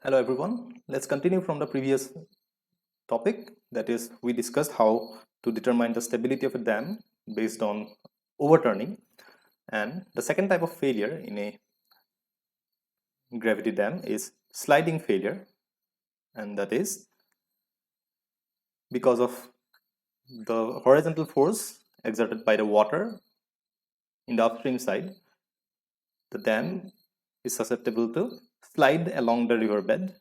Hello everyone. Let's continue from the previous topic. That is, we discussed how to determine the stability of a dam based on overturning. And the second type of failure in a gravity dam is sliding failure. And that is because of the horizontal force exerted by the water in the upstream side, the dam is susceptible to slide along the riverbed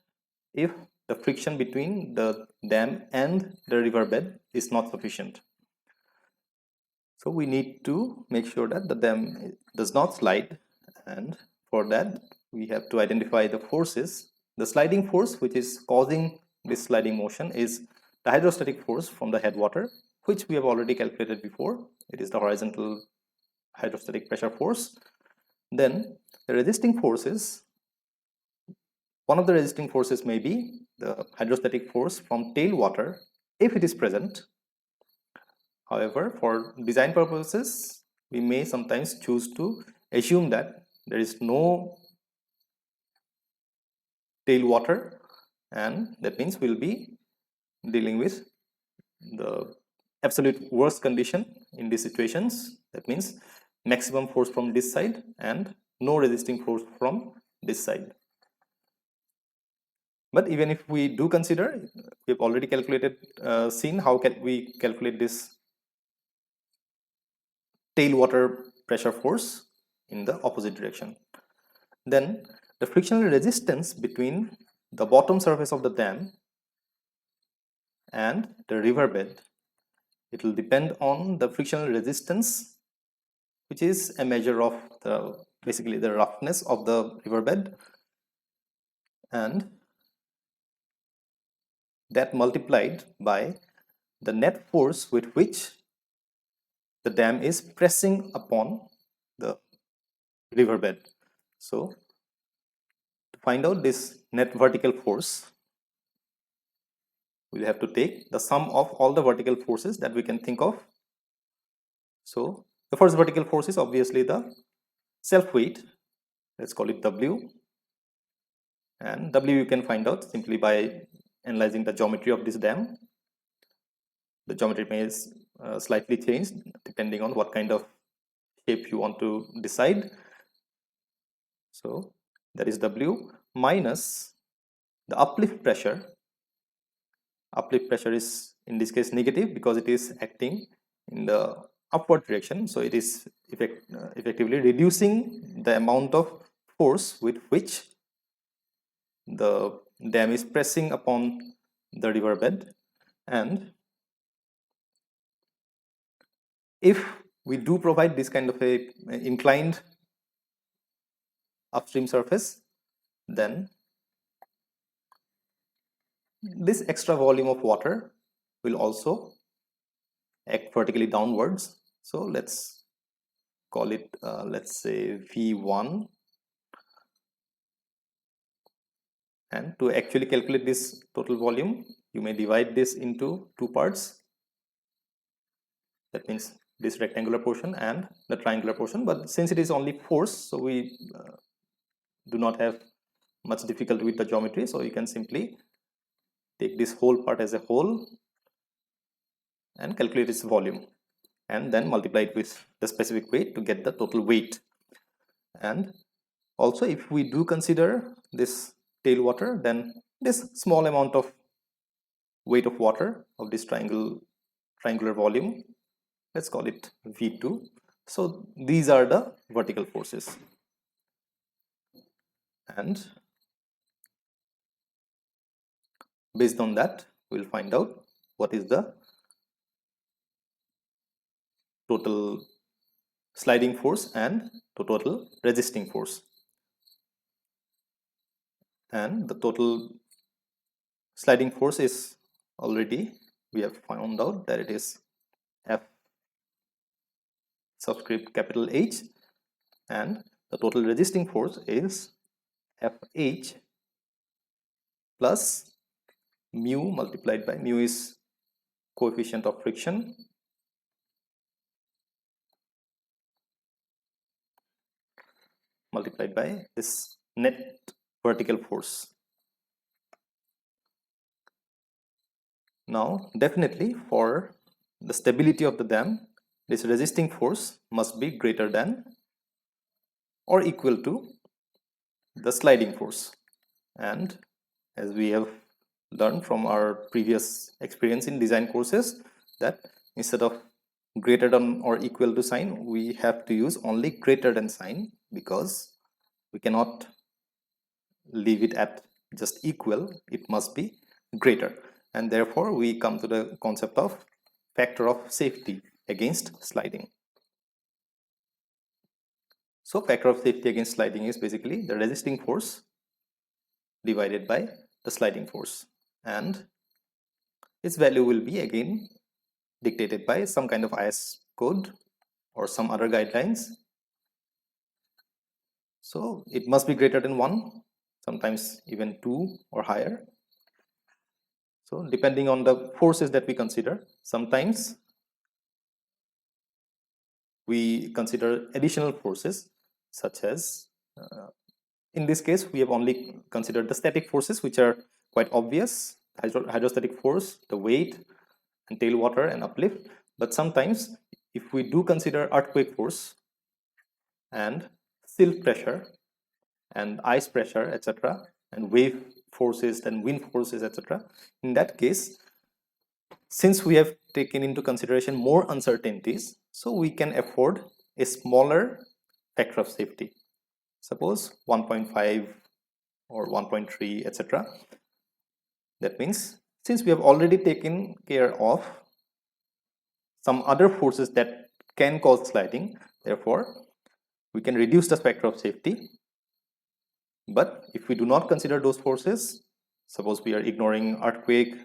if the friction between the dam and the riverbed is not sufficient. So we need to make sure that the dam does not slide, and for that we have to identify the forces. The sliding force which is causing this sliding motion is the hydrostatic force from the headwater, which we have already calculated before. It is the horizontal hydrostatic pressure force. Then the resisting forces, one of the resisting forces may be the hydrostatic force from tailwater if it is present. However, for design purposes, we may sometimes choose to assume that there is no tailwater, and that means we'll be dealing with the absolute worst condition in these situations. That means maximum force from this side and no resisting force from this side. But even if we do consider, we've already calculated, seen how can we calculate this tailwater pressure force in the opposite direction. Then the frictional resistance between the bottom surface of the dam and the riverbed, it will depend on the frictional resistance, which is a measure of basically the roughness of the riverbed, and that multiplied by the net force with which the dam is pressing upon the riverbed. So to find out this net vertical force, we'll have to take the sum of all the vertical forces that we can think of. So the first vertical force is obviously the self weight. Let's call it W. And W you can find out simply by analyzing the geometry of this dam. The geometry may slightly change depending on what kind of shape you want to decide. So that is W minus the uplift pressure. Uplift pressure is in this case negative because it is acting in the upward direction. So it is effectively reducing the amount of force with which the dam is pressing upon the riverbed. And if we do provide this kind of a inclined upstream surface, then this extra volume of water will also act vertically downwards. So let's call it let's say V1, and to actually calculate this total volume you may divide this into two parts. That means this rectangular portion and the triangular portion, but since it is only force, so we do not have much difficulty with the geometry, so you can simply take this whole part as a whole and calculate its volume and then multiply it with the specific weight to get the total weight. And also if we do consider this tailwater, then this small amount of weight of water of this triangular volume, let's call it V2. So these are the vertical forces, and based on that we'll find out what is the total sliding force and the total resisting force. And the total sliding force is already, we have found out that it is F subscript capital H, and the total resisting force is FH plus mu multiplied by, mu is coefficient of friction, multiplied by this net vertical force. Now, definitely for the stability of the dam, this resisting force must be greater than or equal to the sliding force. And as we have learned from our previous experience in design courses, that instead of greater than or equal to sign, we have to use only greater than sign, because we cannot leave it at just equal, it must be greater. And therefore we come to the concept of factor of safety against sliding. So factor of safety against sliding is basically the resisting force divided by the sliding force, and its value will be again dictated by some kind of IS code or some other guidelines. So it must be greater than 1, sometimes even 2 or higher. So depending on the forces that we consider, sometimes we consider additional forces, such as in this case we have only considered the static forces, which are quite obvious: hydrostatic force, the weight, and tailwater and uplift. But sometimes if we do consider earthquake force and silt pressure and ice pressure, etc., and wave forces and wind forces, etc., in that case, since we have taken into consideration more uncertainties, so we can afford a smaller factor of safety, suppose 1.5 or 1.3, etc. That means since we have already taken care of some other forces that can cause sliding, therefore we can reduce the factor of safety. But if we do not consider those forces, suppose we are ignoring earthquake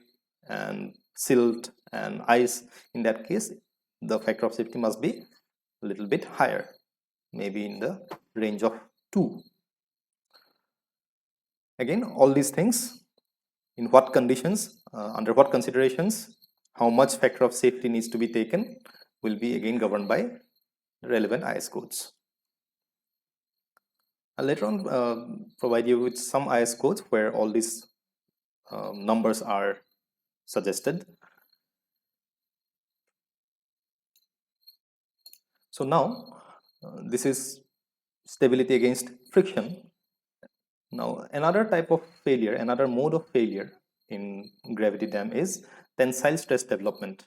and silt and ice, in that case the factor of safety must be a little bit higher, maybe in the range of 2. Again, all these things, in what conditions, under what considerations, how much factor of safety needs to be taken, will be again governed by relevant IS codes. I'll later on provide you with some IS codes where all these numbers are suggested. So now this is stability against friction. Now another type of failure, another mode of failure in gravity dam is tensile stress development.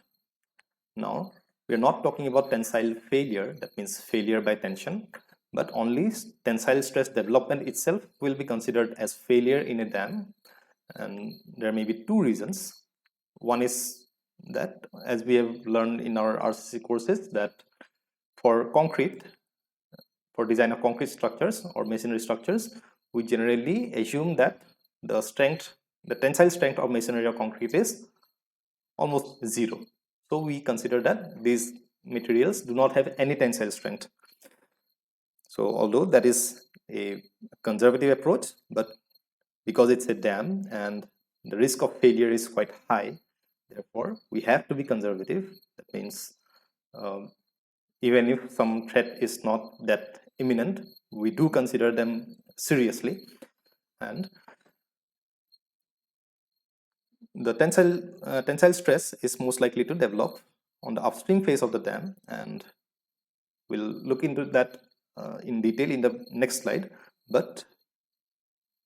Now we are not talking about tensile failure, that means failure by tension, but only tensile stress development itself will be considered as failure in a dam. And there may be 2 reasons. One is that, as we have learned in our RCC courses, that for concrete, for design of concrete structures or masonry structures, we generally assume that the tensile strength of masonry or concrete is almost 0. So we consider that these materials do not have any tensile strength. So although that is a conservative approach, but because it's a dam and the risk of failure is quite high, therefore we have to be conservative. That means even if some threat is not that imminent, we do consider them seriously. And the tensile stress is most likely to develop on the upstream face of the dam, and we'll look into that in detail in the next slide. But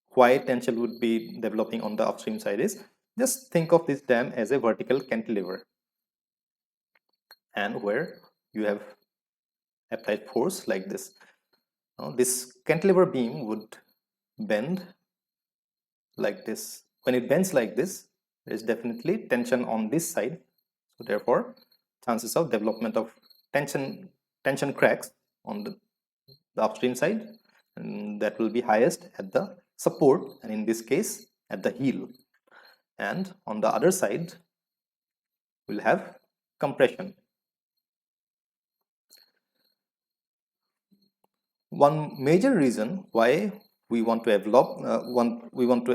why tension would be developing on the upstream side is, just think of this dam as a vertical cantilever, and where you have applied force like this. Now this cantilever beam would bend like this. When it bends like this, there is definitely tension on this side. So therefore, chances of development of tension cracks on the upstream side, and that will be highest at the support, and in this case at the heel. And on the other side, we'll have compression. One major reason why we want to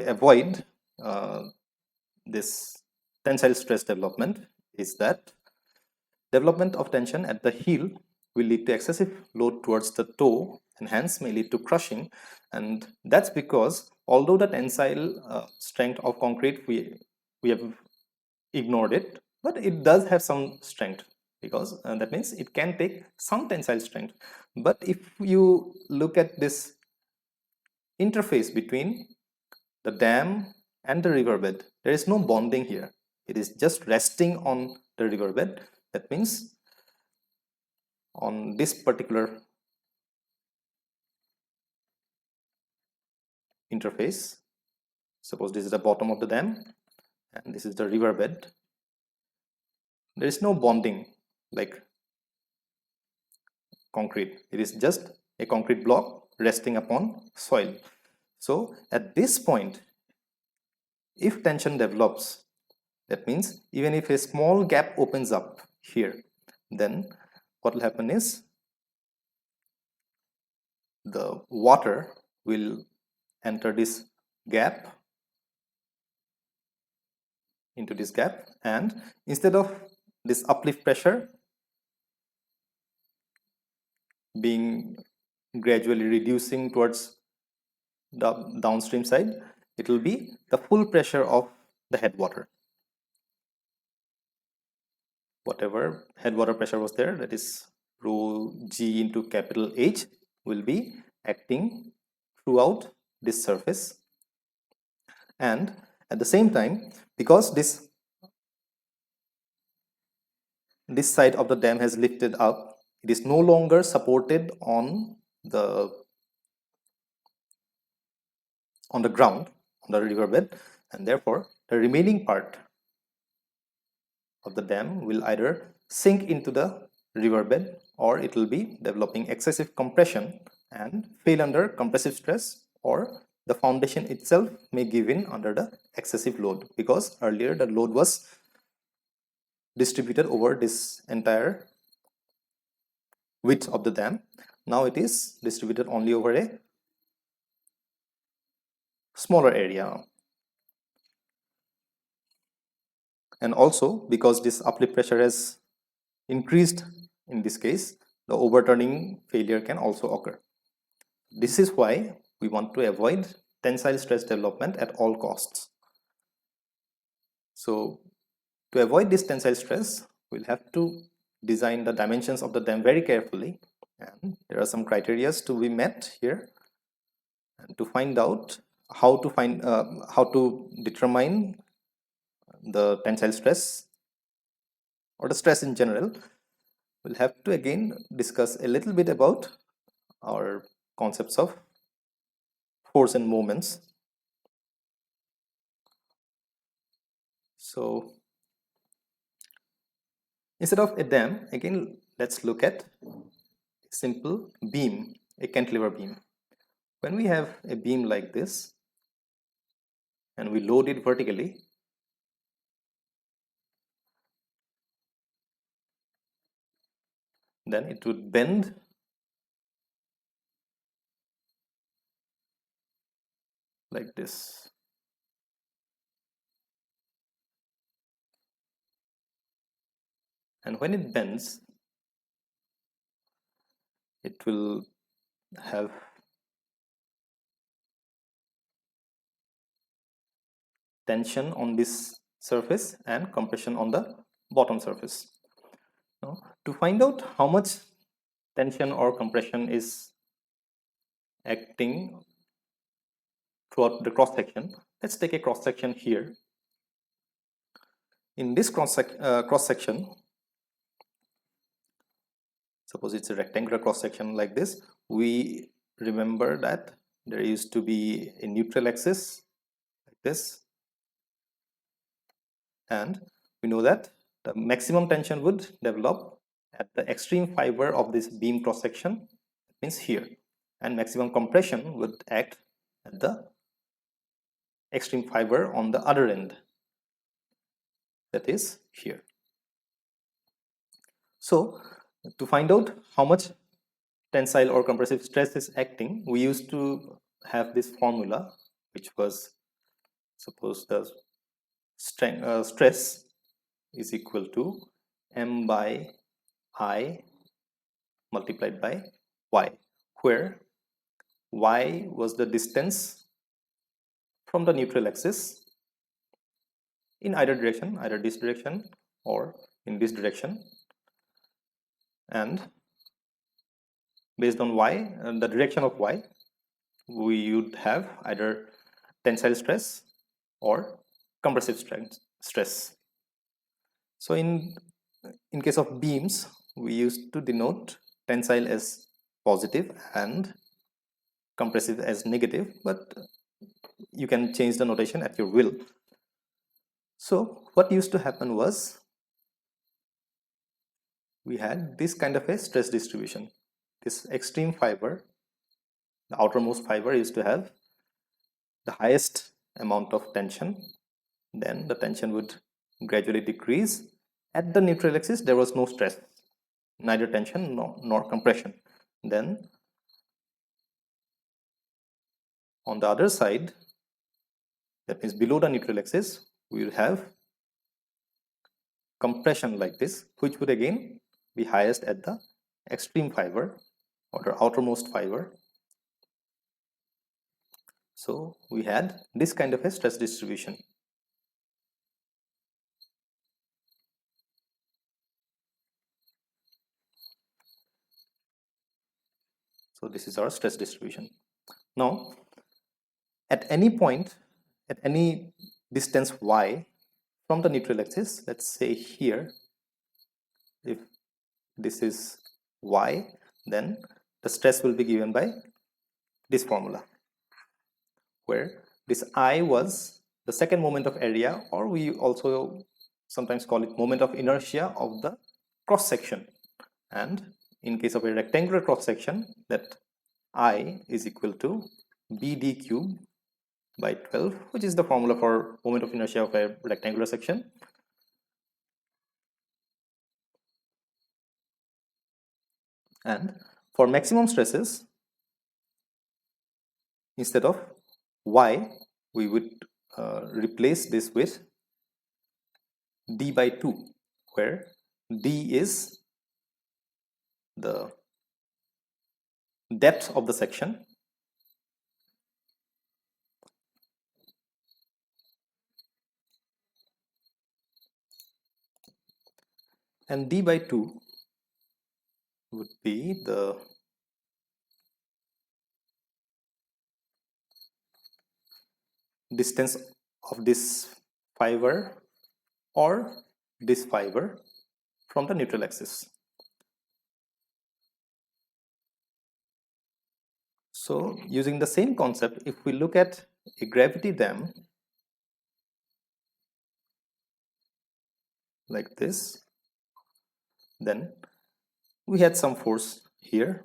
avoid this tensile stress development is that development of tension at the heel will lead to excessive load towards the toe, and hence may lead to crushing. And that's because although the tensile strength of concrete we have ignored it, but it does have some strength, because that means it can take some tensile strength. But if you look at this interface between the dam and the riverbed, there is no bonding here. It is just resting on the riverbed. That means on this particular interface, suppose this is the bottom of the dam and this is the riverbed, there is no bonding like concrete. It is just a concrete block resting upon soil. So at this point, if tension develops, that means even if a small gap opens up here, then what will happen is the water will enter this gap, into this gap, and instead of this uplift pressure being gradually reducing towards the downstream side, it will be the full pressure of the headwater. Whatever headwater pressure was there, that is rho g into capital H, will be acting throughout this surface. And at the same time, because this side of the dam has lifted up, it is no longer supported on the ground, on the riverbed, and therefore the remaining part of the dam will either sink into the riverbed, or it will be developing excessive compression and fail under compressive stress, or the foundation itself may give in under the excessive load, because earlier the load was distributed over this entire width of the dam. Now it is distributed only over a smaller area. And also because this uplift pressure has increased in this case, the overturning failure can also occur. This is why we want to avoid tensile stress development at all costs. So to avoid this tensile stress, we'll have to design the dimensions of the dam very carefully, and there are some criteria to be met here. And to find out how to determine the tensile stress or the stress in general, we'll have to again discuss a little bit about our concepts of force and moments. So instead of a dam, again let's look at a simple beam, a cantilever beam. When we have a beam like this and we load it vertically, then it would bend like this. And when it bends, it will have tension on this surface and compression on the bottom surface. Now, to find out how much tension or compression is acting throughout the cross section, let's take a cross section here. In this cross section, suppose it's a rectangular cross section like this, we remember that there used to be a neutral axis like this, and we know that the maximum tension would develop at the extreme fiber of this beam cross section, means here, and maximum compression would act at the extreme fiber on the other end, that is here. So to find out how much tensile or compressive stress is acting, we used to have this formula, which was, suppose the stress is equal to m by I multiplied by y, where y was the distance from the neutral axis in either direction, either this direction or in this direction. And based on y, the direction of y, we would have either tensile stress or compressive stress. So in case of beams, we used to denote tensile as positive and compressive as negative, but you can change the notation at your will. So what used to happen was, we had this kind of a stress distribution. This extreme fiber, the outermost fiber, used to have the highest amount of tension. Then the tension would gradually decrease. At the neutral axis, there was no stress, neither tension nor compression. Then on the other side, that means below the neutral axis, we will have compression like this, which would again be highest at the extreme fiber or the outermost fiber. So we had this kind of a stress distribution. So this is our stress distribution. Now, at any point, at any distance y from the neutral axis, let's say here, if this is y, then the stress will be given by this formula, where this I was the second moment of area, or we also sometimes call it moment of inertia of the cross section. And in case of a rectangular cross section, that I is equal to BD cube by 12, which is the formula for moment of inertia of a rectangular section. And for maximum stresses, instead of y, we would replace this with d by 2, where d is the depth of the section and d by 2 would be the distance of this fiber or this fiber from the neutral axis. So using the same concept, if we look at a gravity dam like this, then we had some force here,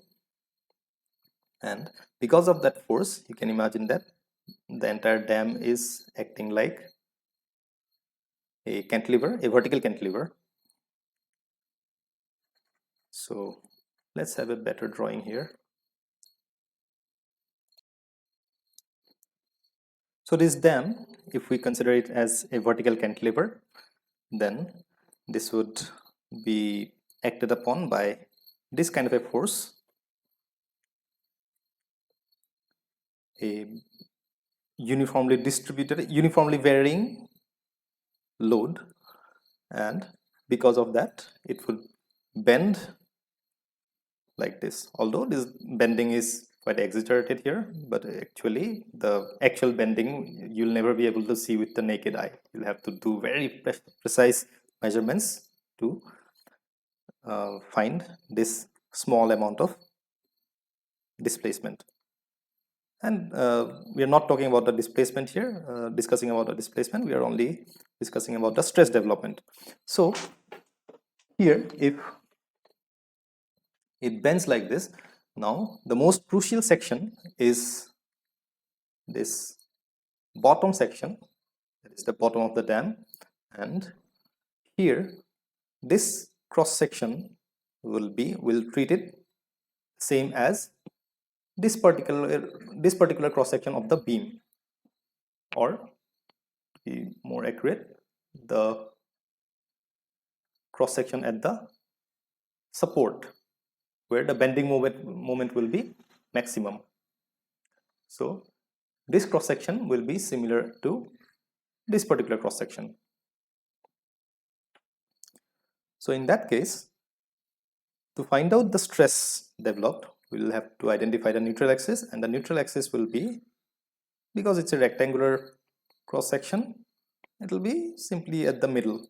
and because of that force, you can imagine that the entire dam is acting like a cantilever, a vertical cantilever. So let's have a better drawing here. So this dam, if we consider it as a vertical cantilever, then this would be acted upon by this kind of a force, a uniformly distributed, uniformly varying load, and because of that, it will bend like this. Although this bending is quite exaggerated here, but actually the actual bending you'll never be able to see with the naked eye. You'll have to do very precise measurements to find this small amount of displacement. And we are not talking about the displacement here, discussing about the displacement, we are only discussing about the stress development. So here, if it bends like this, now the most crucial section is this bottom section, that is the bottom of the dam, and here this cross section will treat it same as this particular cross section of the beam, or to be more accurate, the cross section at the support, where the bending moment will be maximum. So this cross section will be similar to this particular cross section. So in that case, to find out the stress developed, we'll have to identify the neutral axis, and the neutral axis will be, because it's a rectangular cross section, it will be simply at the middle,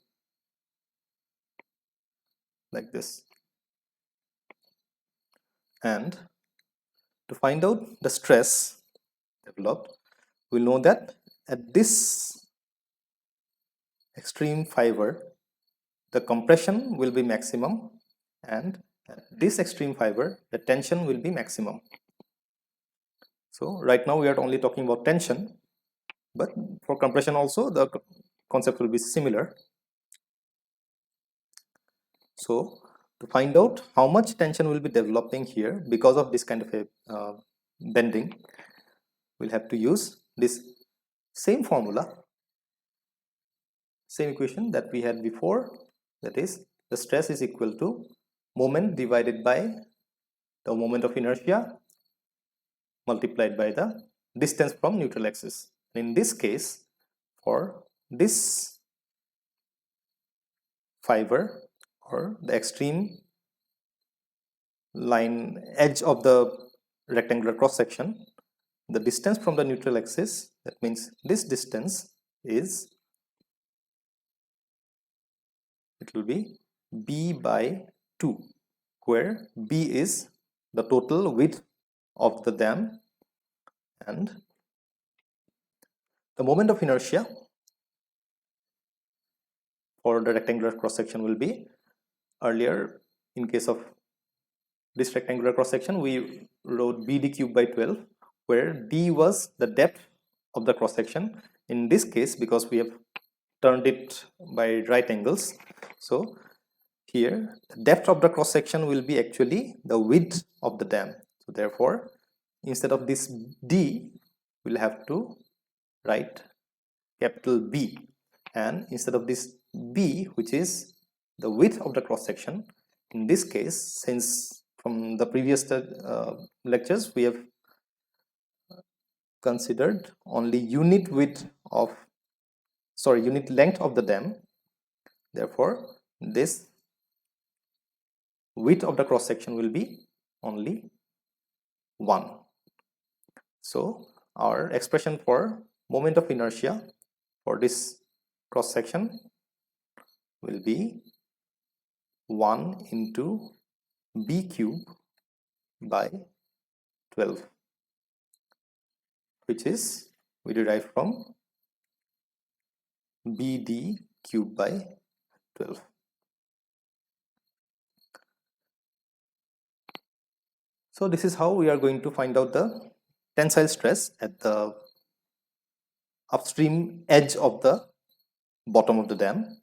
like this. And to find out the stress developed, we'll know that at this extreme fiber, the compression will be maximum, and at this extreme fiber, the tension will be maximum. So right now we are only talking about tension, but for compression also the concept will be similar. So to find out how much tension will be developing here because of this kind of a bending, we'll have to use this same formula, same equation that we had before, that is the stress is equal to moment divided by the moment of inertia multiplied by the distance from neutral axis. In this case, for this fiber or the extreme line edge of the rectangular cross section, the distance from the neutral axis, that means this distance is, it will be b by 2, where b is the total width of the dam and the moment of inertia for the rectangular cross section will be, earlier in case of this rectangular cross section we wrote bd cube by 12, where d was the depth of the cross section. In this case, because we have turned it by right angles, so here the depth of the cross section will be actually the width of the dam. So therefore, instead of this d, we'll have to write capital B, and instead of this B, which is the width of the cross section, in this case, since from the previous lectures we have considered only unit length of the dam, therefore this width of the cross section will be only 1. So our expression for moment of inertia for this cross section will be 1 into b cube by 12, which is we derive from bd cube by 12. So this is how we are going to find out the tensile stress at the upstream edge of the bottom of the dam,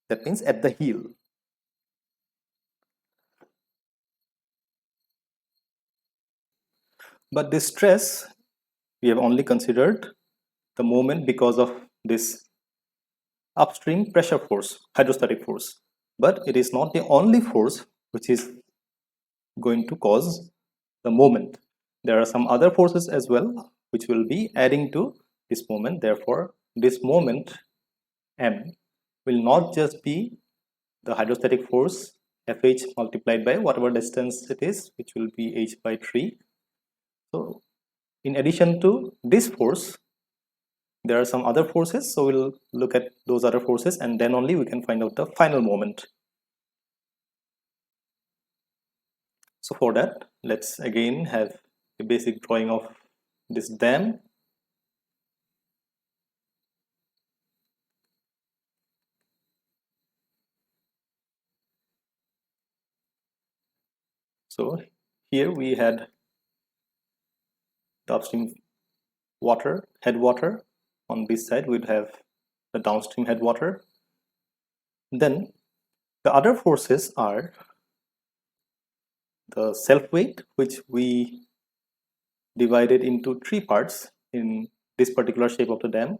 that means at the heel. But this stress, we have only considered the moment because of this upstream pressure force, hydrostatic force, but it is not the only force which is going to cause the moment. There are some other forces as well which will be adding to this moment. Therefore, this moment M will not just be the hydrostatic force Fh multiplied by whatever distance it is, which will be h by 3. So in addition to this force, there are some other forces, so we'll look at those other forces and then only we can find out the final moment. So for that, let's again have a basic drawing of this dam. So here we had the upstream water, headwater. On this side we'd have the downstream headwater. Then the other forces are the self weight, which we divided into 3 parts in this particular shape of the dam,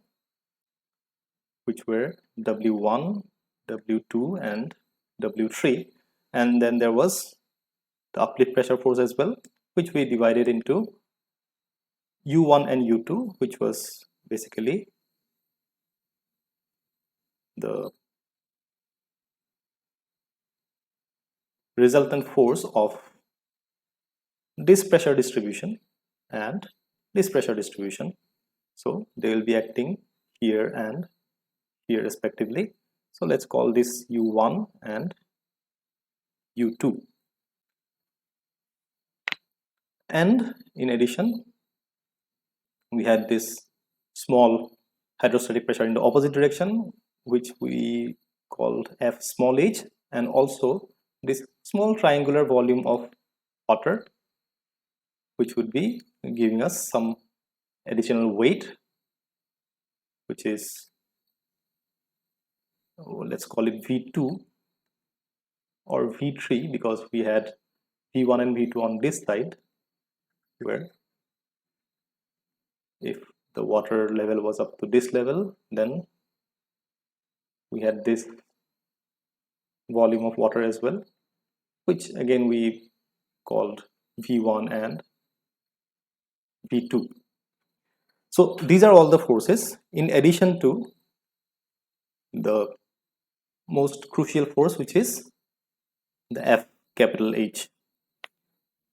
which were W1, W2 and W3, and then there was the uplift pressure force as well, which we divided into U1 and U2, which was basically the resultant force of this pressure distribution and this pressure distribution. So they will be acting here and here respectively. So let's call this U1 and U2. And in addition, we had this small hydrostatic pressure in the opposite direction, which we called F small h, and also this small triangular volume of water, which would be giving us some additional weight, which is, let's call it V2 or V3, because we had V1 and V2 on this side, where if the water level was up to this level, then we had this volume of water as well, which again we called V1 and V2. So these are all the forces in addition to the most crucial force, which is the F capital H.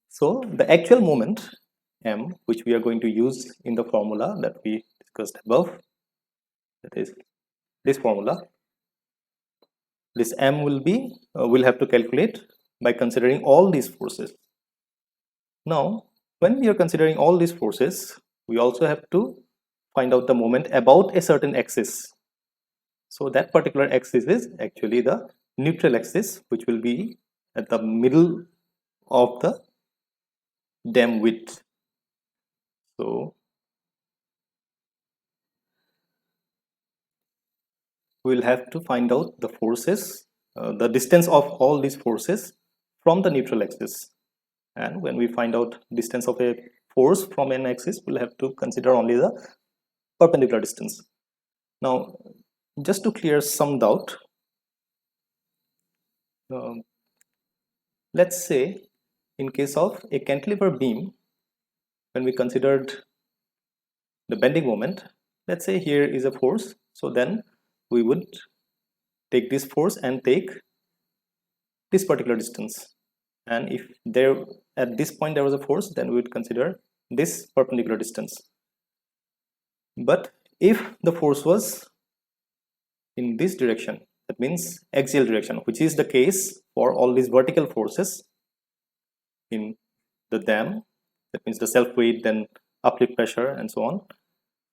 So the actual moment M, which we are going to use in the formula that we discussed above, that is this formula, this M will be we'll have to calculate by considering all these forces. Now when we are considering all these forces, we also have to find out the moment about a certain axis. So that particular axis is actually the neutral axis, which will be at the middle of the dam width. So we'll have to find out the forces, the distance of all these forces from the neutral axis. And when we find out distance of a force from an axis, we'll have to consider only the perpendicular distance. Now, just to clear some doubt, let's say in case of a cantilever beam, when we considered the bending moment, let's say here is a force, so then we would take this force and take this particular distance, and if there at this point there was a force, then we would consider this perpendicular distance. But if the force was in this direction, that means axial direction, which is the case for all these vertical forces in the dam, that means the self weight, then uplift pressure, and so on.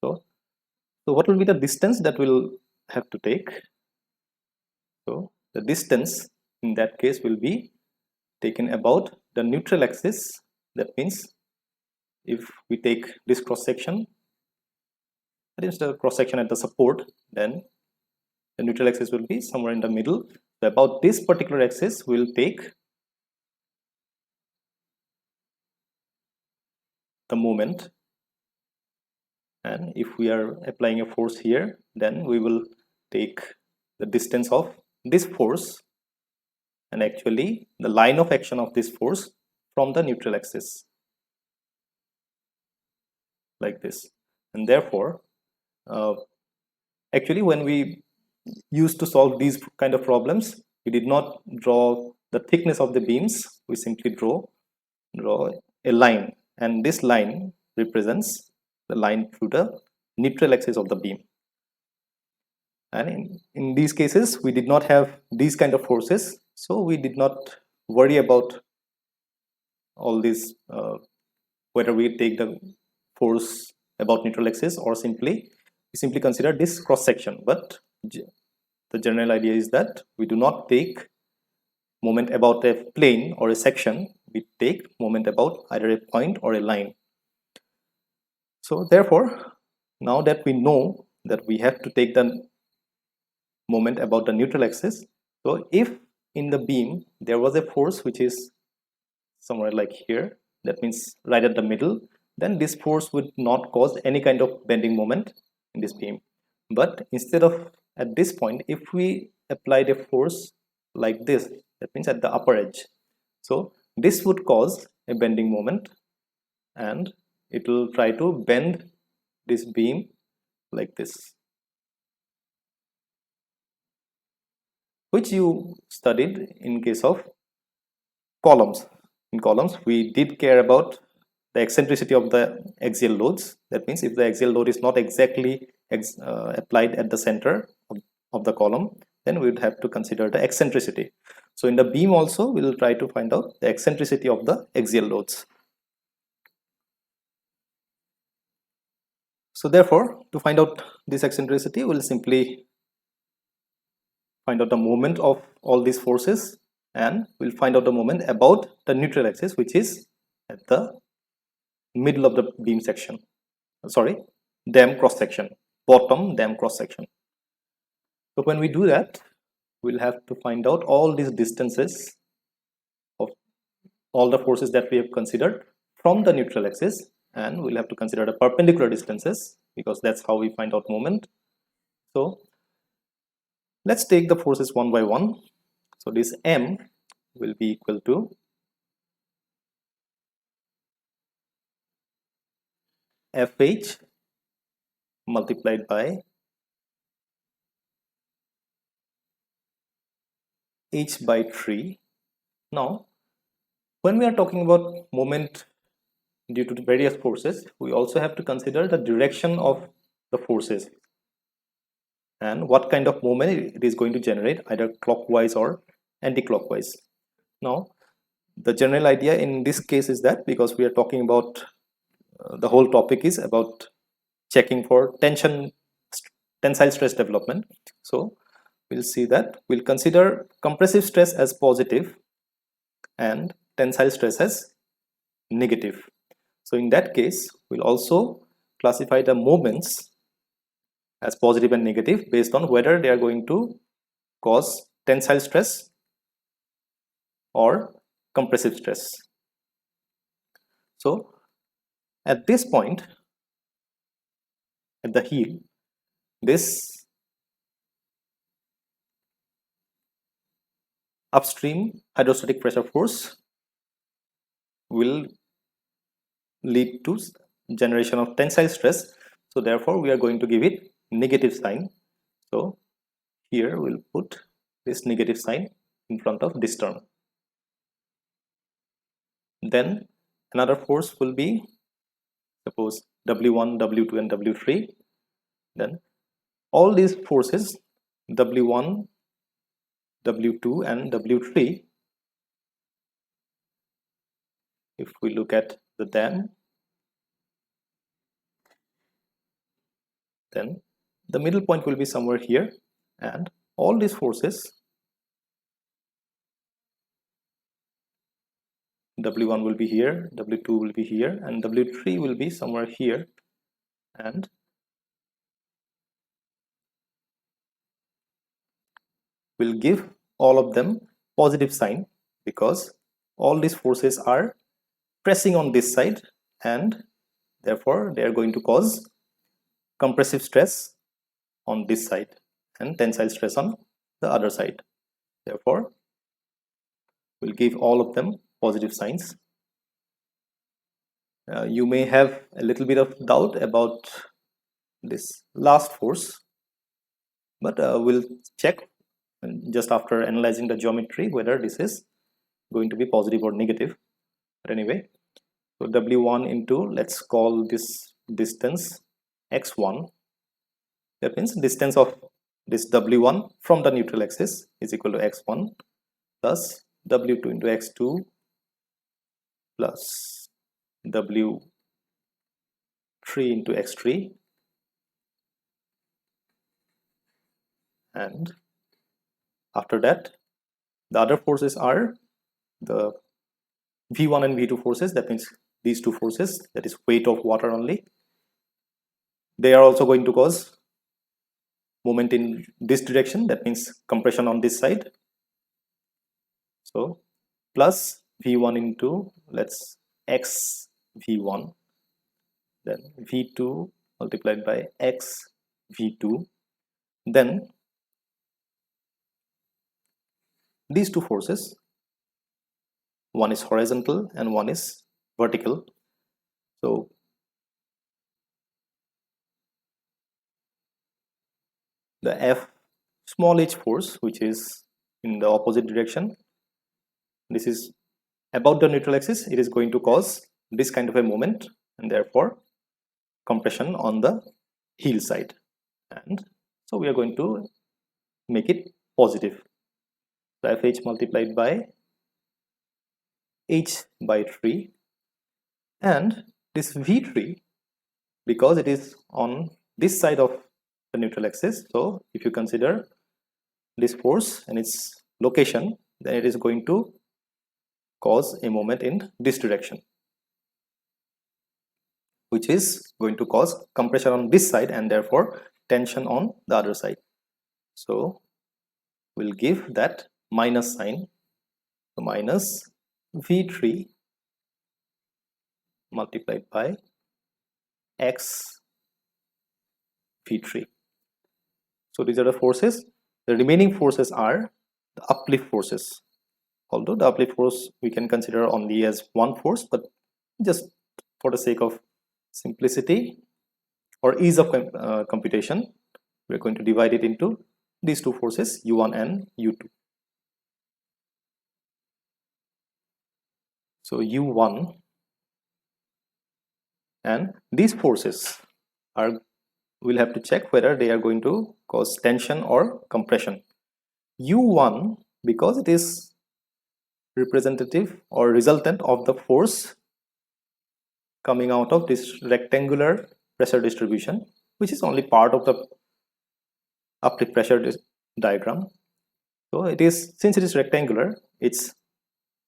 So what will be the distance that we'll have to take? So the distance in that case will be taken about the neutral axis. That means if we take this cross section, that is the cross section at the support, then the neutral axis will be somewhere in the middle. So about this particular axis we'll take the moment, and if we are applying a force here, then we will take the distance of this force and actually the line of action of this force from the neutral axis, like this. And therefore actually when we used to solve these kind of problems, we did not draw the thickness of the beams, we simply draw a line, and this line represents the line through the neutral axis of the beam. And in these cases we did not have these kind of forces, so we did not worry about all these whether we take the force about neutral axis or we simply consider this cross section. But the general idea is that we do not take moment about a plane or a section, we take moment about either a point or a line. So therefore, now that we know that we have to take the moment about the neutral axis, so if in the beam there was a force which is somewhere like here, that means right at the middle, then this force would not cause any kind of bending moment in this beam. But instead of at this point, if we applied a force like this, that means at the upper edge, so this would cause a bending moment and it will try to bend this beam like this, which you studied in case of columns. In columns, we did care about the eccentricity of the axial loads. That means if the axial load is not exactly applied at the center of the column, then we would have to consider the eccentricity. So in the beam also, we will try to find out the eccentricity of the axial loads. So therefore, to find out this eccentricity, we'll simply find out the moment of all these forces, and we'll find out the moment about the neutral axis, which is at the middle of the beam section. Sorry, dam cross section, bottom dam cross section. So when we do that, we'll have to find out all these distances of all the forces that we have considered from the neutral axis, and we'll have to consider the perpendicular distances because that's how we find out moment. So let's take the forces one by one. So this M will be equal to Fh multiplied by h by 3. Now, when we are talking about moment due to the various forces, we also have to consider the direction of the forces and what kind of moment it is going to generate, either clockwise or anti-clockwise. Now, the general idea in this case is that because we are talking about the whole topic is about checking for tensile stress development. So we'll see that we'll consider compressive stress as positive and tensile stress as negative. So in that case, we'll also classify the moments as positive and negative based on whether they are going to cause tensile stress or compressive stress. So at this point, at the heel, this upstream hydrostatic pressure force will lead to generation of tensile stress. So therefore, we are going to give it negative sign. So here we'll put this negative sign in front of this term. Then another force will be, suppose W1, W2 and W3. Then all these forces W1, W2 and W3, if we look at the dam, then the middle point will be somewhere here, and all these forces W1 will be here, W2 will be here, and W3 will be somewhere here, and we'll give all of them positive sign because all these forces are pressing on this side and therefore they are going to cause compressive stress on this side and tensile stress on the other side. Therefore, we'll give all of them positive signs. You may have a little bit of doubt about this last force, but we'll check just after analyzing the geometry whether this is going to be positive or negative. But anyway, so W1 into, let's call this distance x1. That means distance of this W1 from the neutral axis is equal to x1 plus W2 into x2 plus W3 into x3, and after that the other forces are the V1 and V2 forces. That means these two forces, that is weight of water only, they are also going to cause moment in this direction, that means compression on this side. So plus V1 into, let's x V1, then V2 multiplied by x V2, then these two forces, one is horizontal and one is vertical. So the F small h force, which is in the opposite direction, this is about the neutral axis, it is going to cause this kind of a moment, and therefore compression on the heel side. And so we are going to make it positive. So Fh multiplied by h by 3, and this V3, because it is on this side of the neutral axis, so if you consider this force and its location, then it is going to cause a moment in this direction, which is going to cause compression on this side and therefore tension on the other side. So we'll give that minus sign, so minus V3 multiplied by x V3. So these are the forces. The remaining forces are the uplift forces. Although the uplift force we can consider only as one force, but just for the sake of simplicity or ease of computation, we're going to divide it into these two forces, U1 and U2. So U1, and these forces are, we'll have to check whether they are going to cause tension or compression. U1, because it is representative or resultant of the force coming out of this rectangular pressure distribution, which is only part of the uplift pressure diagram. So it is, since it is rectangular, its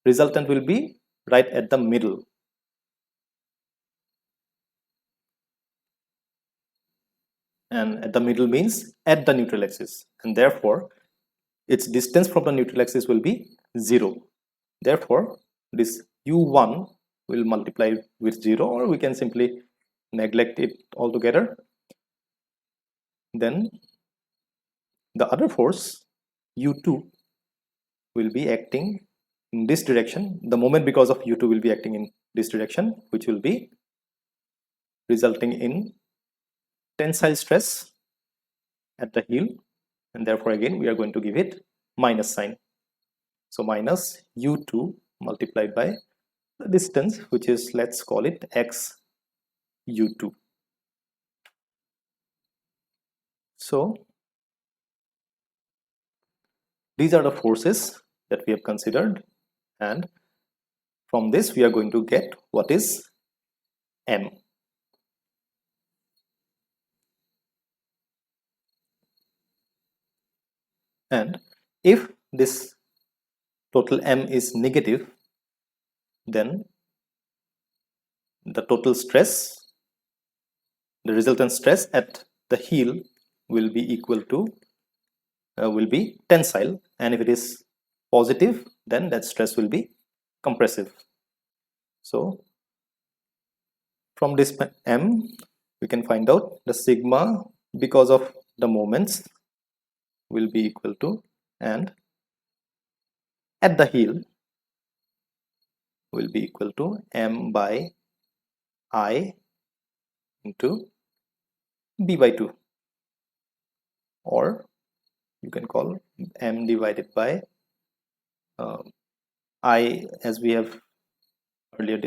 resultant will be right at the middle. And at the middle means at the neutral axis, and therefore its distance from the neutral axis will be 0. Therefore this U1 will multiply with 0, or we can simply neglect it altogether. Then the other force U2 will be acting in this direction. The moment because of U2 will be acting in this direction, which will be resulting in tensile stress at the heel, and therefore again we are going to give it minus sign. So minus U2 multiplied by the distance, which is, let's call it x U2. So these are the forces that we have considered, and from this we are going to get what is M. And if this total M is negative, then the total stress, the resultant stress at the heel will be equal to will be tensile, and if it is positive, then that stress will be compressive. So from this M we can find out the sigma because of the moments will be equal to, and at the heel will be equal to M by I into B by 2, or you can call M divided by I, as we have earlier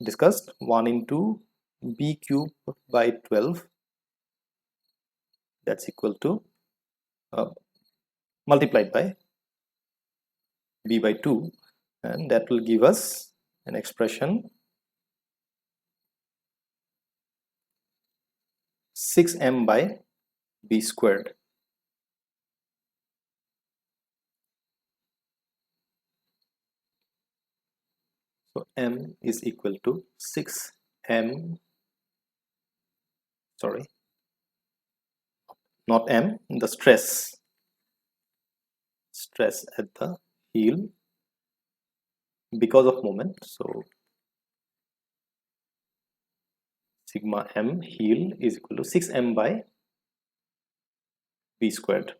discussed, 1 into B cube by 12, that's equal to multiplied by B by 2, and that will give us an expression 6m by B squared. So M is equal to 6m, sorry, not M, the stress at the heel because of moment. So sigma M heel is equal to 6m by B squared.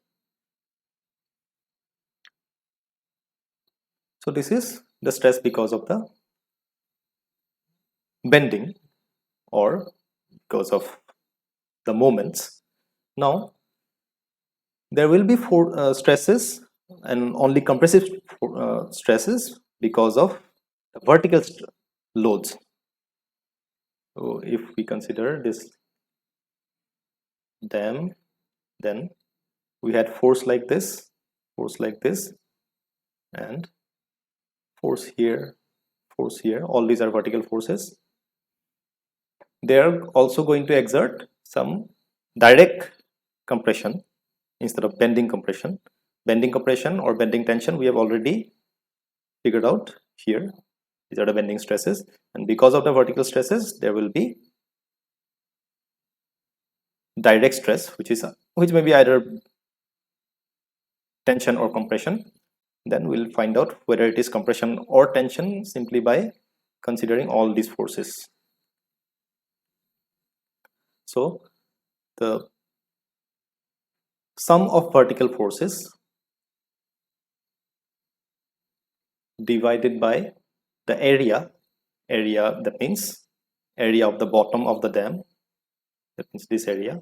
So this is the stress because of the bending or because of the moments. Now there will be four stresses, and only compressive stresses because of the vertical loads. So if we consider this dam, then we had force like this, and force here, all these are vertical forces. They are also going to exert some direct compression instead of bending compression. Bending compression or bending tension we have already figured out here. These are the bending stresses, and because of the vertical stresses there will be direct stress, which may be either tension or compression. Then we'll find out whether it is compression or tension simply by considering all these forces. So the sum of vertical forces divided by the area, that means area of the bottom of the dam, that means this area,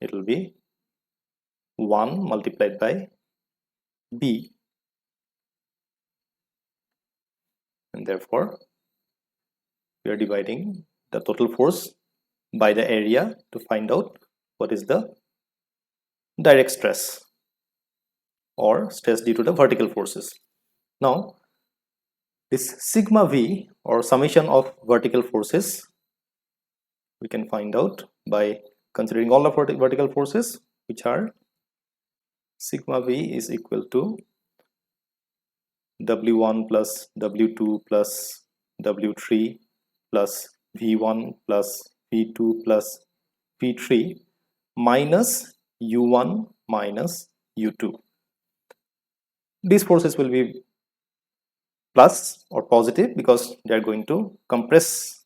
it will be 1 multiplied by B, and therefore we are dividing the total force by the area to find out what is the direct stress or stress due to the vertical forces. Now this sigma V or summation of vertical forces we can find out by considering all the vertical forces, which are sigma V is equal to W1 plus W2 plus W3 plus V1 plus V2 plus V3 minus U1 minus U2. These forces will be plus or positive because they are going to compress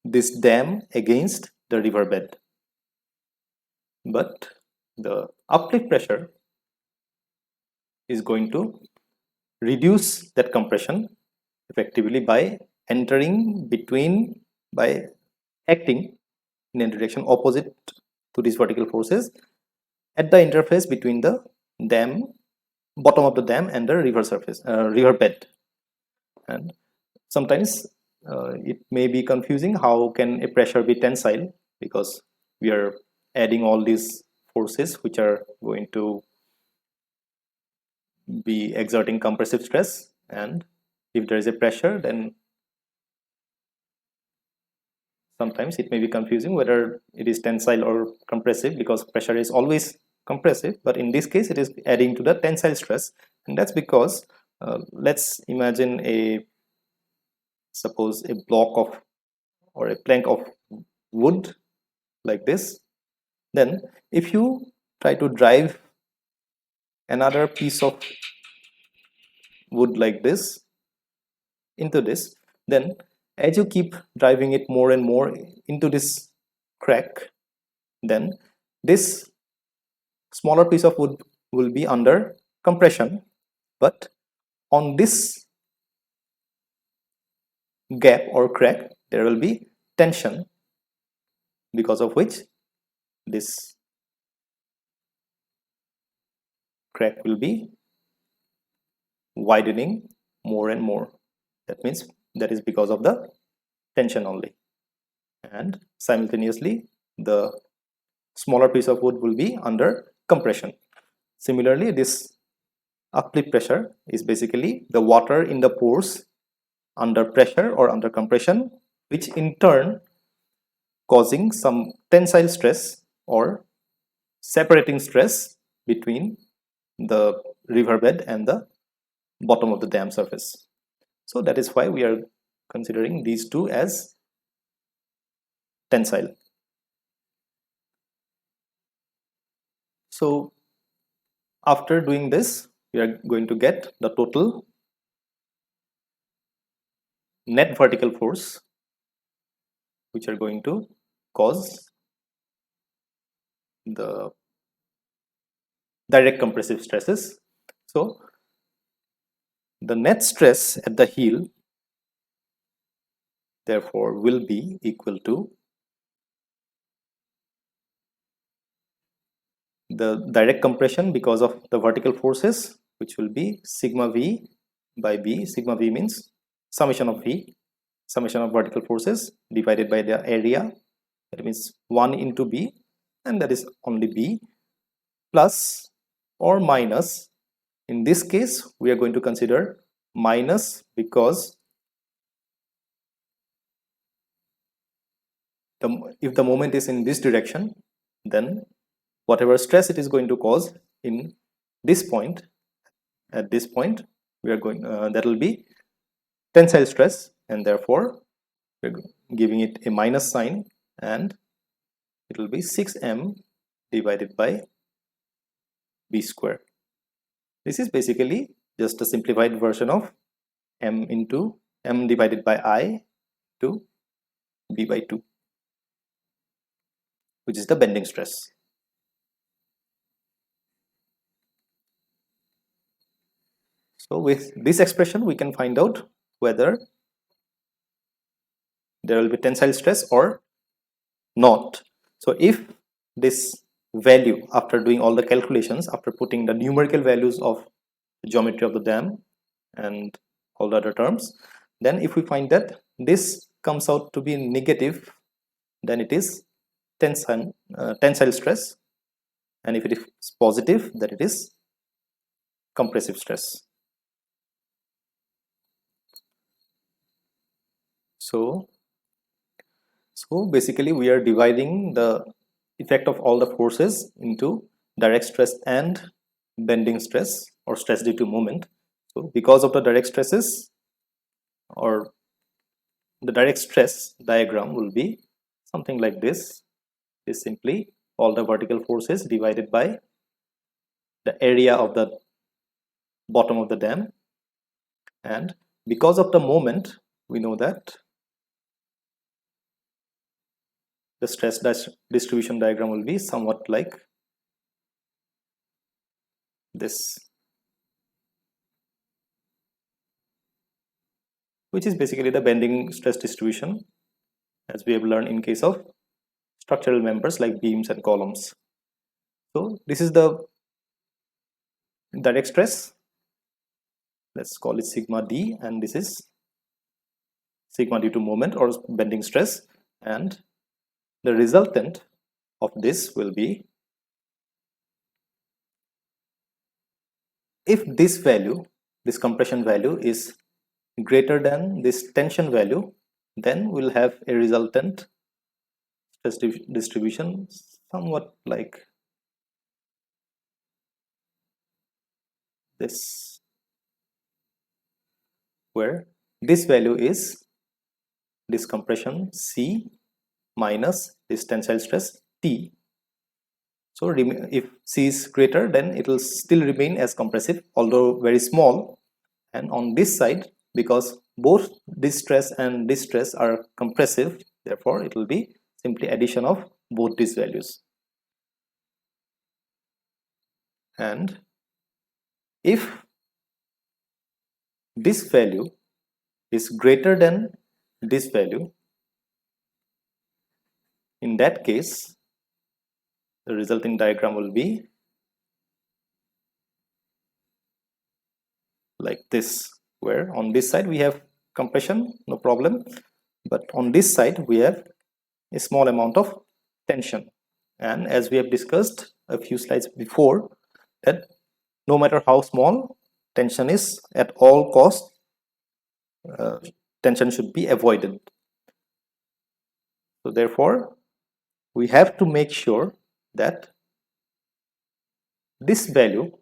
this dam against the riverbed. But the uplift pressure is going to reduce that compression effectively by entering between, by acting in a direction opposite to these vertical forces at the interface between the dam, bottom of the dam, and the river bed. And sometimes it may be confusing, how can a pressure be tensile, because we are adding all these forces which are going to be exerting compressive stress, and if there is a pressure, then sometimes it may be confusing whether it is tensile or compressive, because pressure is always compressive, but in this case it is adding to the tensile stress. And that's because let's imagine suppose a block of or a plank of wood like this. Then if you try to drive another piece of wood like this into this, then as you keep driving it more and more into this crack, then this smaller piece of wood will be under compression, but on this gap or crack there will be tension, because of which this crack will be widening more and more. That means that is because of the tension only, and simultaneously the smaller piece of wood will be under compression. Similarly, this uplift pressure is basically the water in the pores under pressure or under compression, which in turn causing some tensile stress or separating stress between the riverbed and the bottom of the dam surface. So that is why we are considering these two as tensile. So after doing this, we are going to get the total net vertical force which are going to cause the direct compressive stresses. So the net stress at the heel therefore will be equal to the direct compression because of the vertical forces, which will be sigma v by b. Sigma v means summation of v, summation of vertical forces divided by the area, that means 1 into b, and that is only b, plus or minus. In this case we are going to consider minus, because if the moment is in this direction, then whatever stress it is going to cause in this point, at this point, we are going that will be tensile stress, and therefore we're giving it a minus sign, and it will be 6m divided by b square. This is basically just a simplified version of m divided by I to b by 2, which is the bending stress. So with this expression we can find out whether there will be tensile stress or not. So if this value, after doing all the calculations, after putting the numerical values of the geometry of the dam and all the other terms, then if we find that this comes out to be negative, then it is tensile stress, and if it is positive, then it is compressive stress. So basically we are dividing the effect of all the forces into direct stress and bending stress, or stress due to moment. So because of the direct stresses, or the direct stress diagram will be something like this. Is simply all the vertical forces divided by the area of the bottom of the dam, and because of the moment we know that the stress distribution diagram will be somewhat like this, which is basically the bending stress distribution as we have learned in case of structural members like beams and columns. So this is the direct stress, let's call it sigma d, and this is sigma due to moment or bending stress, and the resultant of this will be, if this value, this compression value, is greater than this tension value, then we'll have a resultant stress distribution somewhat like this, where this value is this compression C minus this tensile stress T. So if C is greater, then it will still remain as compressive, although very small. And on this side, because both this stress and this stress are compressive, therefore it will be simply addition of both these values. And if this value is greater than this value, in that case the resulting diagram will be like this, where on this side we have compression, no problem, but on this side we have a small amount of tension. And as we have discussed a few slides before, that no matter how small tension is, at all costs tension should be avoided. So therefore we have to make sure that this value,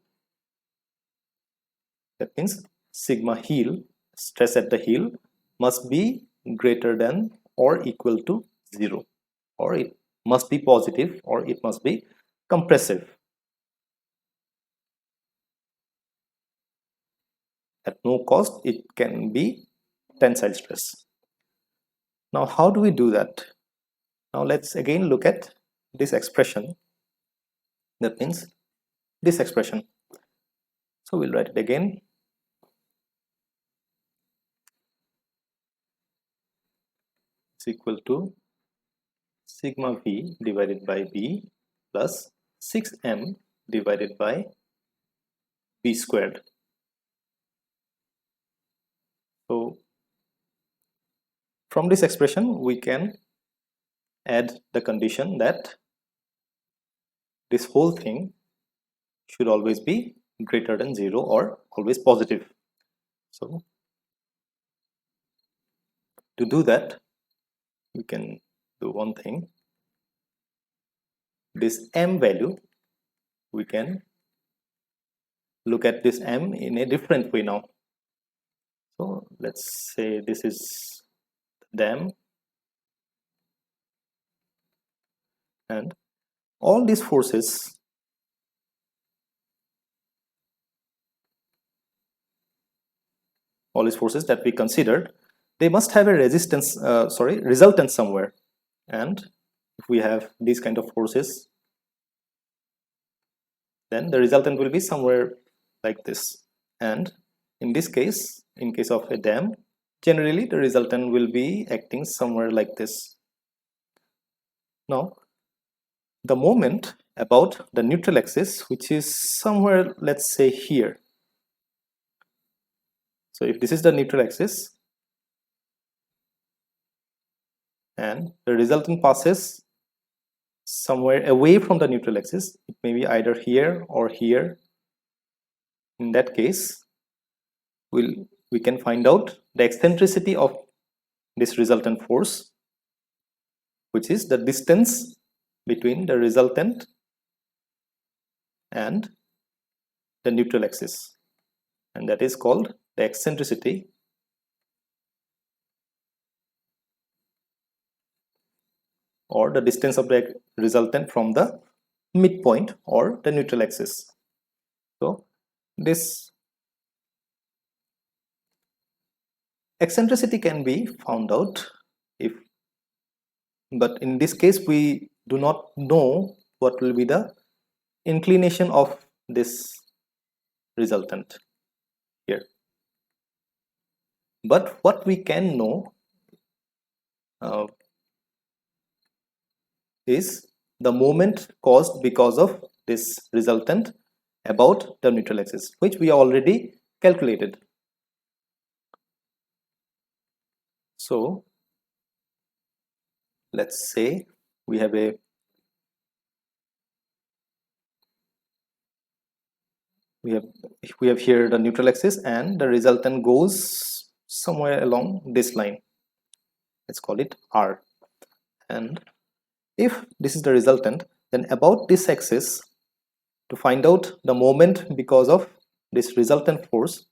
that means sigma heel, stress at the heel, must be greater than or equal to 0, or it must be positive, or it must be compressive. At no cost it can be tensile stress. Now how do we do that? Now let's again look at this expression, that means this expression. So we'll write it again. It's equal to sigma v divided by b plus 6m divided by v squared. So from this expression we can add the condition that this whole thing should always be greater than 0 or always positive. So to do that, we can do one thing. This m value, we can look at this m in a different way now. So let's say this is the m, and all these forces that we considered, they must have a resultant somewhere. And if we have these kind of forces, then the resultant will be somewhere like this. And in this case, in case of a dam, generally the resultant will be acting somewhere like this. Now, the moment about the neutral axis, which is somewhere, let's say here. So if this is the neutral axis and the resultant passes somewhere away from the neutral axis, it may be either here or here. In that case, we can find out the eccentricity of this resultant force, which is the distance between the resultant and the neutral axis, and that is called the eccentricity, or the distance of the resultant from the midpoint or the neutral axis. So this eccentricity can be found out but in this case we do not know what will be the inclination of this resultant here. But what we can know is the moment caused because of this resultant about the neutral axis, which we already calculated. So let's say we have here the neutral axis and the resultant goes somewhere along this line. Let's call it R. And if this is the resultant, then about this axis, to find out the moment because of this resultant force,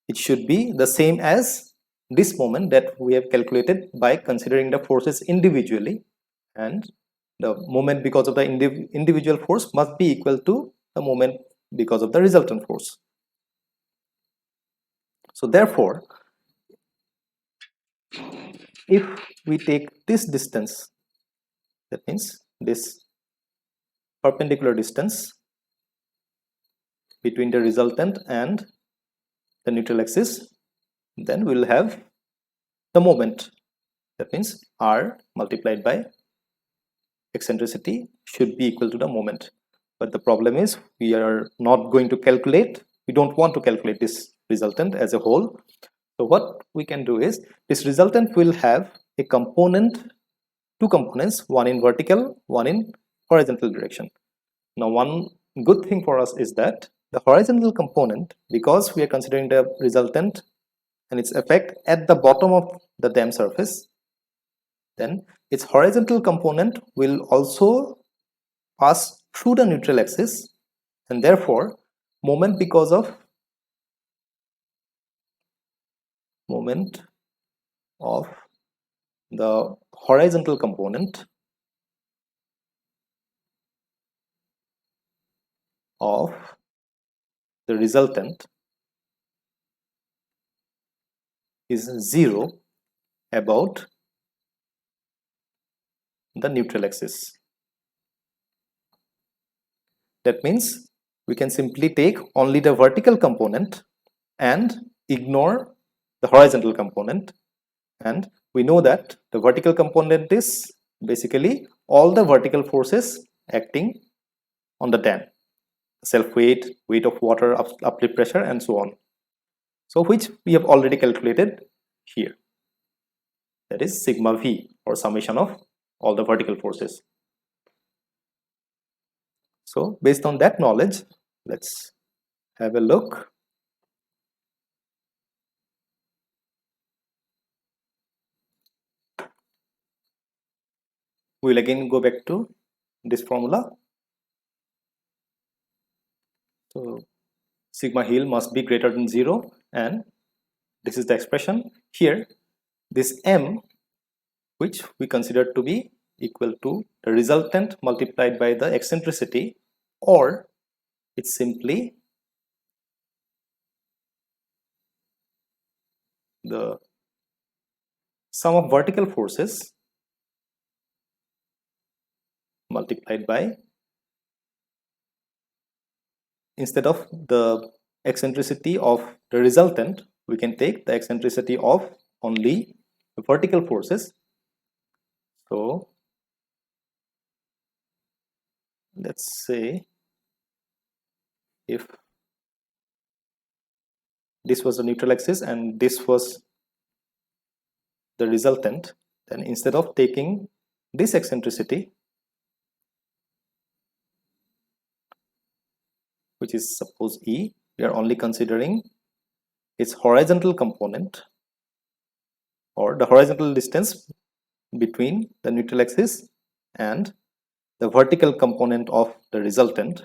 it should be the same as this moment that we have calculated by considering the forces individually, and the moment because of the individual force must be equal to the moment because of the resultant force. So therefore, if we take this distance, that means this perpendicular distance between the resultant and the neutral axis, then we will have the moment. That means R multiplied by eccentricity should be equal to the moment. But the problem is we are not going to calculate, we don't want to calculate this resultant as a whole. So what we can do is, this resultant will have a component, two components, one in vertical, one in horizontal direction. Now one good thing for us is that the horizontal component, because we are considering the resultant and its effect at the bottom of the dam surface, then its horizontal component will also pass through the neutral axis, and therefore moment because of the horizontal component of the resultant is 0 about the neutral axis. That means we can simply take only the vertical component and ignore the horizontal component, and we know that the vertical component is basically all the vertical forces acting on the dam, self weight, weight of water, uplift pressure, and so on. So which we have already calculated here. That is sigma v, or summation of all the vertical forces. So based on that knowledge, let's have a look. We'll again go back to this formula. So sigma heel must be greater than 0, and this is the expression here. This m, which we consider to be equal to the resultant multiplied by the eccentricity, or it's simply the sum of vertical forces multiplied by, instead of the eccentricity of the resultant, we can take the eccentricity of only the vertical forces. So let's say if this was the neutral axis and this was the resultant, then instead of taking this eccentricity, which is suppose E, we are only considering its horizontal component, or the horizontal distance between the neutral axis and the vertical component of the resultant.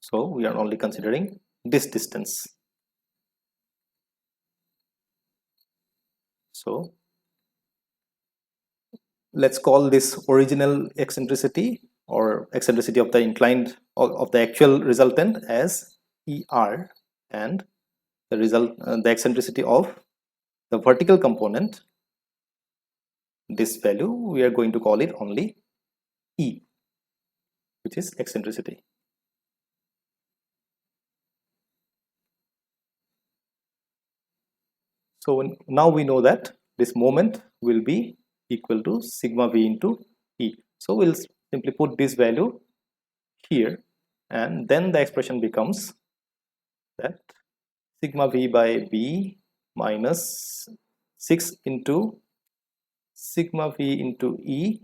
So we are only considering this distance. So let's call this original eccentricity, or eccentricity of the inclined of the actual resultant, as ER, and the eccentricity of the vertical component, this value, we are going to call it only E, which is eccentricity. So now we know that this moment will be equal to sigma v into E. So we'll simply put this value here, and then the expression becomes that sigma v by b minus 6 into sigma v into E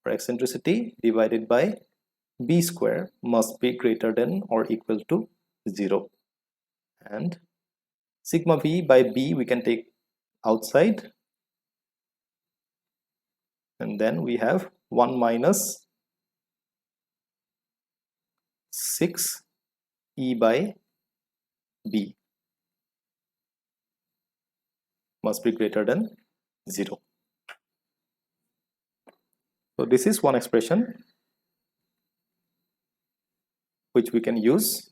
for eccentricity divided by b square must be greater than or equal to 0. And sigma v by b we can take outside, and then we have 1 minus 6 E by b must be greater than 0. So this is one expression which we can use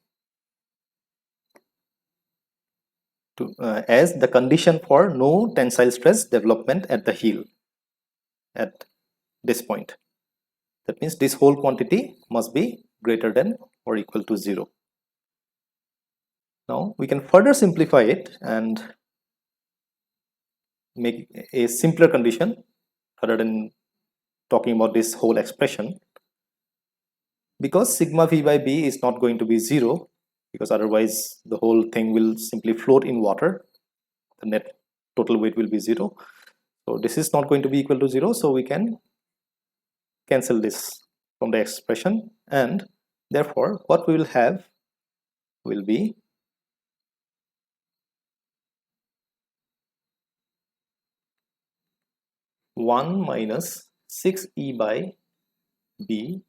to as the condition for no tensile stress development at the heel at this point. That means this whole quantity must be greater than or equal to 0. Now we can further simplify it and make a simpler condition rather than talking about this whole expression. Because sigma v by b is not going to be 0, because otherwise the whole thing will simply float in water, the net total weight will be 0. So this is not going to be equal to 0, so we can cancel this from the expression, and therefore what we will have will be one minus 6E by b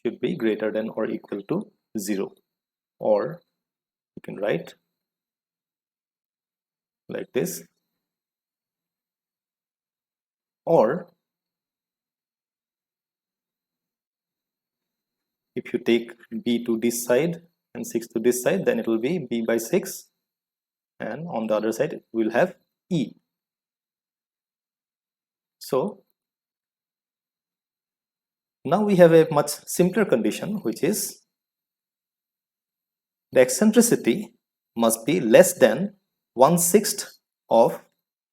should be greater than or equal to 0, or you can write like this, or if you take b to this side and 6 to this side, then it will be b by 6, and on the other side we will have E. So now we have a much simpler condition, which is the eccentricity must be less than 1/6 of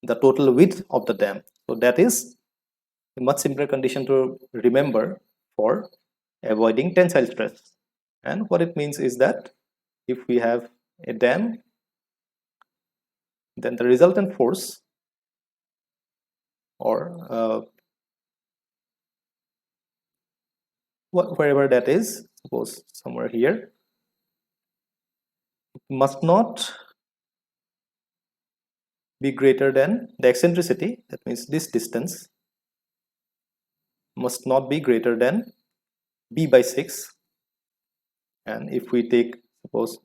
the total width of the dam. So that is a much simpler condition to remember for avoiding tensile stress. And what it means is that if we have a dam, then the resultant force, or wherever that is, suppose somewhere here, must not be greater than the eccentricity. That means this distance must not be greater than b by 6. And if we take, suppose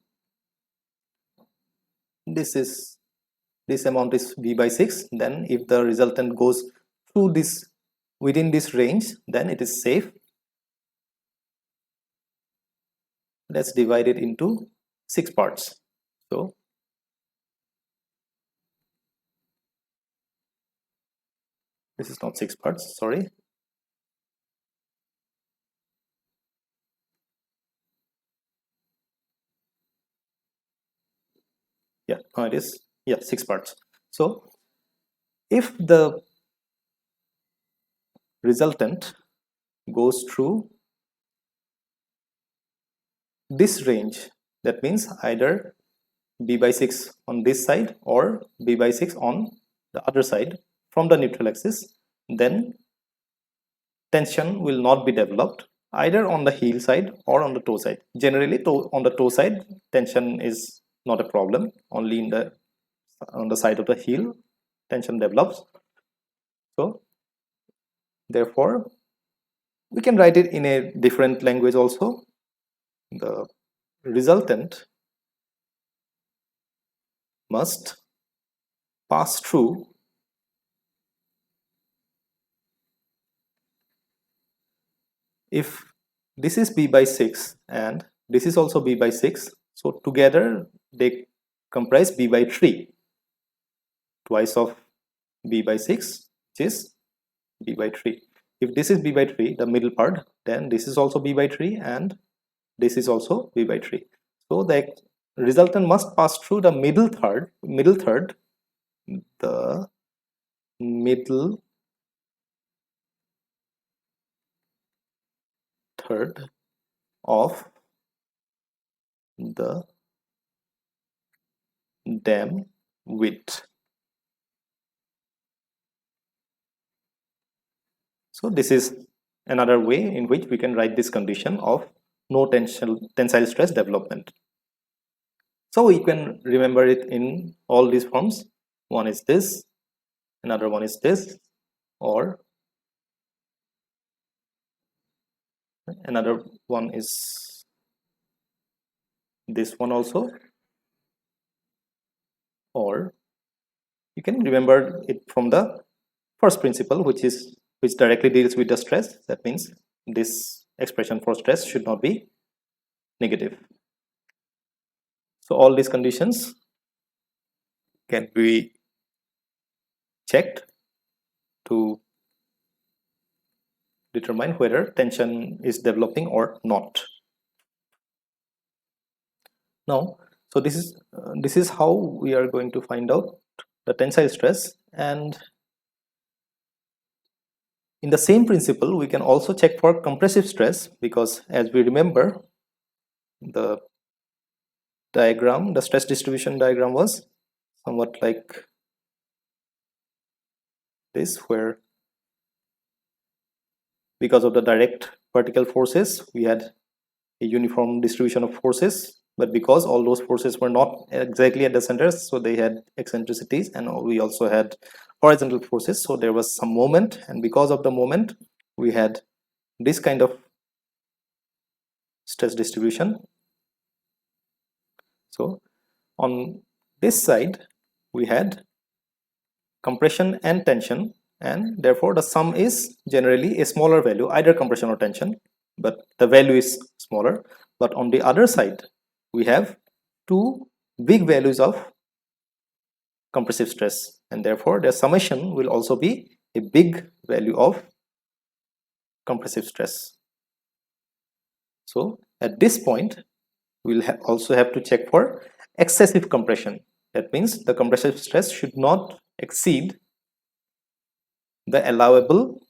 this amount is b by 6, then if the resultant goes through this within this range, then it is safe. Let's divide it into 6 parts. So this is not 6 parts, sorry. Yeah, no, it is, yeah, 6 parts. So if the resultant goes through this range, that means either b by 6 on this side or b by 6 on the other side from the neutral axis, then tension will not be developed either on the heel side or on the toe side. Generally, on the toe side, tension is not a problem. Only on the side of the heel, tension develops. So therefore, we can write it in a different language also. The resultant must pass through if this is b by 6 and this is also b by 6, so together they comprise b by 3, twice of b by 6, which is b by 3. If this is b by 3, the middle part, then this is also b by 3 and this is also b by 3. So the resultant must pass through the middle third, the middle third of the dam width. So this is another way in which we can write this condition of no tensile stress development. So we can remember it in all these forms. One is this, another one is this, or another one is this one also, or you can remember it from the first principle, which directly deals with the stress. That means this expression for stress should not be negative. So all these conditions can be checked to determine whether tension is developing or not. Now, so this is how we are going to find out the tensile stress, and in the same principle we can also check for compressive stress, because as we remember, the diagram, the stress distribution diagram, was somewhat like this, where because of the direct vertical forces we had a uniform distribution of forces, but because all those forces were not exactly at the centers, so they had eccentricities, and we also had horizontal forces, so there was some moment, and because of the moment we had this kind of stress distribution. So on this side we had compression and tension, and therefore the sum is generally a smaller value, either compression or tension, but the value is smaller. But on the other side we have two big values of compressive stress, and therefore their summation will also be a big value of compressive stress. So at this point we'll also have to check for excessive compression. That means the compressive stress should not exceed the allowable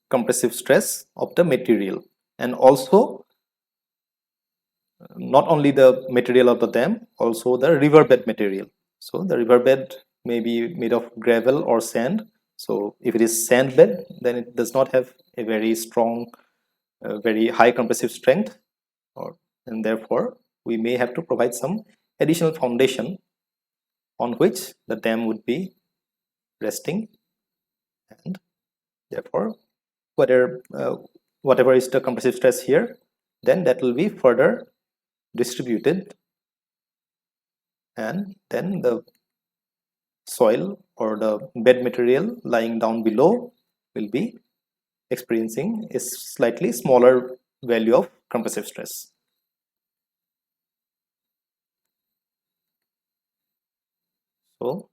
compressive stress of the material, and also not only the material of the dam, also the riverbed material. So the riverbed may be made of gravel or sand. So if it is sand bed, then it does not have a very strong, very high compressive strength, and therefore we may have to provide some additional foundation on which the dam would be resting, and therefore whatever is the compressive stress here, then that will be further distributed, and then the soil or the bed material lying down below will be experiencing a slightly smaller value of compressive stress. So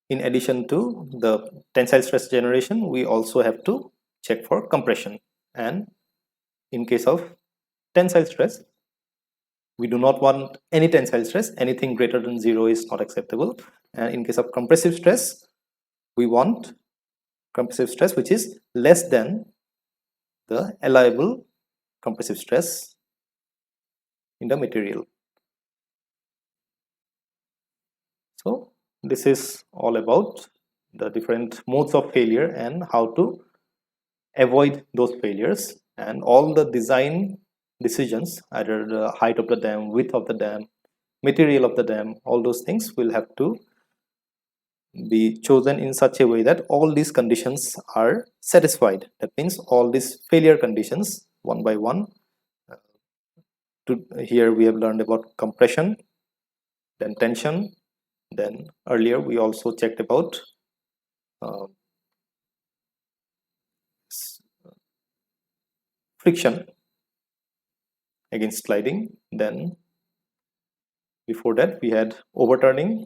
in addition to the tensile stress generation, we also have to check for compression. And in case of tensile stress, we do not want any tensile stress. Anything greater than 0 is not acceptable. And in case of compressive stress, we want compressive stress which is less than the allowable compressive stress in the material. So this is all about the different modes of failure and how to avoid those failures, and all the design decisions, either the height of the dam, width of the dam, material of the dam, all those things will have to be chosen in such a way that all these conditions are satisfied. That means all these failure conditions one by one. Here we have learned about compression, then tension, then earlier we also checked about friction against sliding, then before that we had overturning.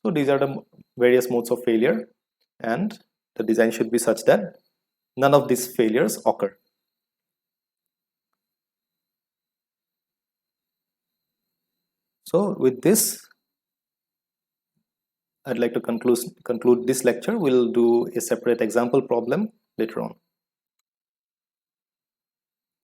So these are the various modes of failure, and the design should be such that none of these failures occur. So with this, I'd like to conclude this lecture. We'll do a separate example problem later on.